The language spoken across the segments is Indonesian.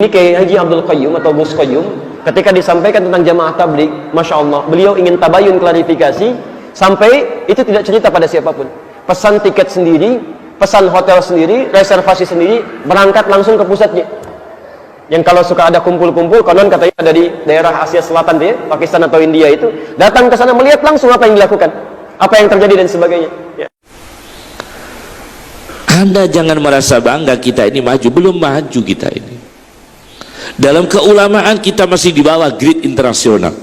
Kiai Haji Abdul Qayyum atau Gus Qayyum ketika disampaikan tentang jamaah tabligh, Masya Allah, beliau ingin tabayun, klarifikasi, sampai itu tidak cerita pada siapapun. Pesan tiket sendiri, pesan hotel sendiri, reservasi sendiri, berangkat langsung ke pusatnya. Yang kalau suka ada kumpul-kumpul, konon katanya ada di daerah Asia Selatan ya, Pakistan atau India itu, datang ke sana melihat langsung apa yang dilakukan, apa yang terjadi dan sebagainya. Ya. Anda jangan merasa bangga kita ini maju, belum maju kita ini. Dalam keulamaan kita masih di bawah grid internasional,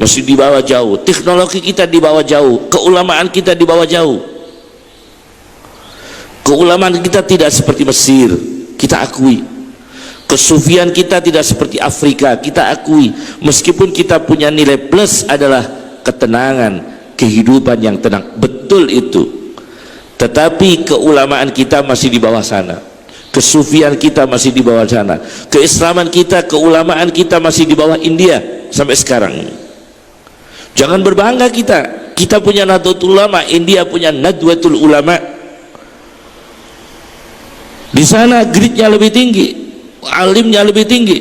masih di bawah jauh. Teknologi kita di bawah jauh, keulamaan kita di bawah jauh. Keulamaan kita tidak seperti Mesir, kita akui. Kesufian kita tidak seperti Afrika, kita akui. Meskipun kita punya nilai plus adalah ketenangan, kehidupan yang tenang, betul itu. Tetapi keulamaan kita masih di bawah sana, kesufian kita masih di bawah sana, keislaman kita, keulamaan kita masih di bawah India sampai sekarang. Jangan berbangga kita punya Nahdlatul Ulama, India punya Nadwatul Ulama. Di sana gridnya lebih tinggi, alimnya lebih tinggi,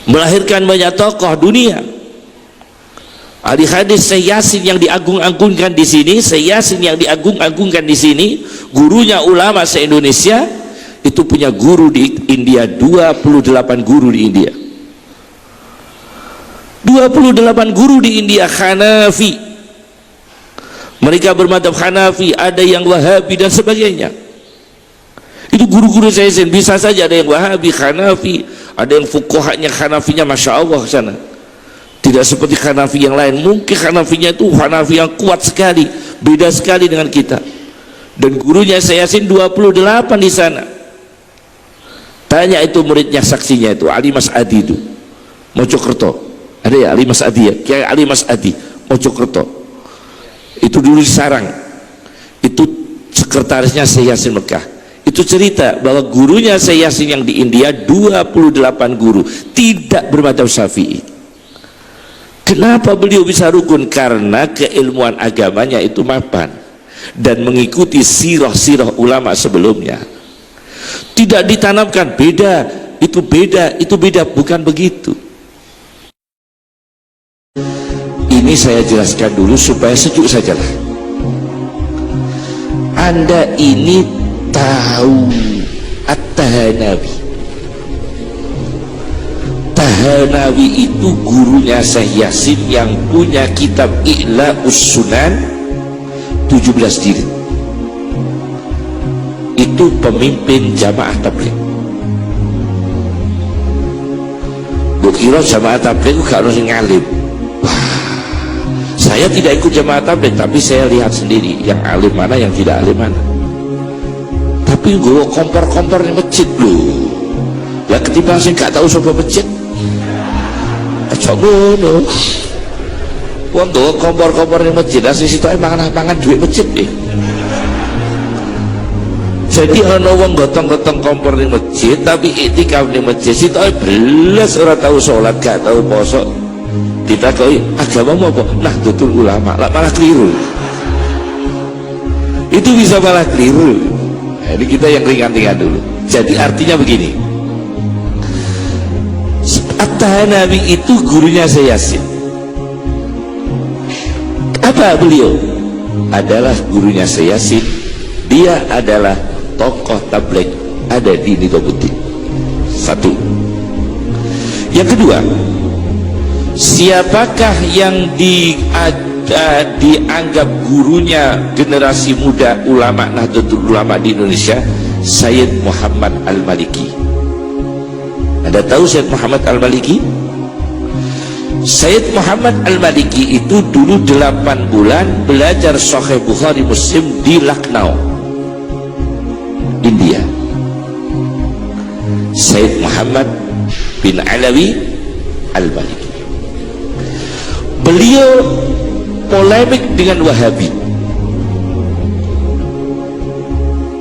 melahirkan banyak tokoh dunia. Ahli hadis Syekh Yasin yang diagung-agungkan di sini, Syekh Yasin yang diagung-agungkan di sini, gurunya ulama se-Indonesia, itu punya guru di India, 28 guru di India. 28 guru di India Hanafi. Mereka bermadzhab Hanafi, ada yang Wahabi dan sebagainya. Itu guru-guru saya sendiri. Bisa saja ada yang Wahabi, Hanafi, ada yang fuqahanya Hanafinya Masya Allah sana. Tidak seperti Hanafi yang lain. Mungkin Hanafinya itu Hanafi yang kuat sekali, beda sekali dengan kita. Dan gurunya saya Yasin 28 di sana. Tanya itu muridnya, saksinya itu Ali Mas'adi itu Mojokerto. Ada ya Ali Mas'adi ya, Kiai Ali Mas'adi Mojokerto. Itu dulu di Sarang. Itu sekretarisnya Syekh Yasin Mekah. Itu cerita bahwa gurunya Syekh Yasin yang di India 28 guru tidak bermadzhab Syafi'i. Kenapa beliau bisa rukun? Karena keilmuan agamanya itu mapan dan mengikuti sirah-sirah ulama sebelumnya. Tidak ditanamkan beda, itu beda, itu beda, bukan begitu. Ini saya jelaskan dulu supaya sejuk sajalah. Anda ini tahu At-Tahanawi. Tahanawi itu gurunya Syekh Yasin yang punya kitab I'la'us Sunan 17 jilid. Itu pemimpin jamaah tabligh. Gue kira jamaah tabligh gak harus ngalim. Wah, saya tidak ikut jamaah tabligh, tapi saya lihat sendiri yang alim mana, yang tidak alim mana. Tapi gue kompor-kompor di masjid loh. Lah ketimbang saya gak tahu sobat masjid. Coba wong tuh kompor-kompor di masjid asli situ mangan duit masjid deh. Jadi ana wong gotong-gotong kompor di masjid tapi iktikaf di masjid situ belas ora tahu sholat, gak tahu poso. Ditakoi agamamu apa? Nahdlatul Ulama. Lah malah keliru. Itu bisa malah keliru. Nah, ini kita yang ringan-ringan dulu. Jadi artinya begini, At-Tahanawi itu gurunya Syekh Yasin. Apa beliau? Adalah gurunya Syekh Yasin. Dia adalah tokoh tabligh ada di Nizamuddin. Satu. Yang kedua, siapakah yang dianggap gurunya generasi muda ulama Nahdlatul Ulama di Indonesia? Sayyid Muhammad Al-Maliki. Anda tahu Sayyid Muhammad Al-Maliki? Sayyid Muhammad Al-Maliki itu dulu 8 bulan belajar Sahih Bukhari Muslim di Lucknow, India. Sayyid Muhammad bin Alawi Al-Maliki. Beliau polemik dengan Wahabi.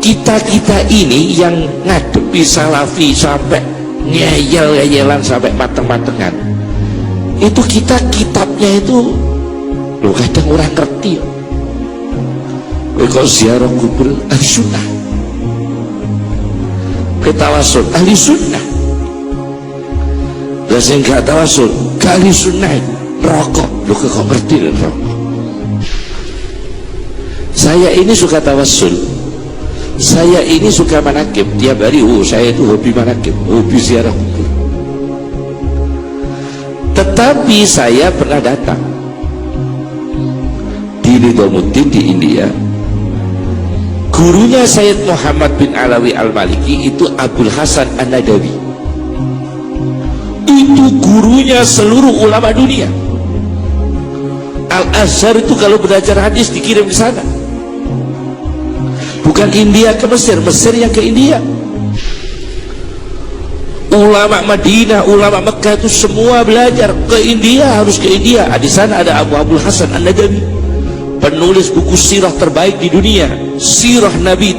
Kita ini yang ngadepi Salafi sampai ngeyel-ngeyelan sampai mateng-matengan, itu kita kitabnya itu loh kadang orang ngerti. Kok ziarah kubur sunnah, ke tawasul ahli sunnah. Dan saya nggak tawasul ke ahli sunnah rokok. Lu kok ngerti dan rokok? Saya ini suka tawasul, saya ini suka manakib tiap hari. Saya itu hobi manakib, hobi ziarah kubur. Tetapi saya pernah datang di Nizamuddin di India. Gurunya Sayyid Muhammad bin Alawi Al-Maliki itu Abul Hasan An-Nadawi. Itu gurunya seluruh ulama dunia. Al-Azhar itu kalau belajar hadis dikirim ke sana. Bukan India ke Mesir, Mesir yang ke India. Ulama Madinah, ulama Mekah itu semua belajar ke India, harus ke India. Di sana ada Abul Hasan An-Nadawi, penulis buku sirah terbaik di dunia, sirah Nabi.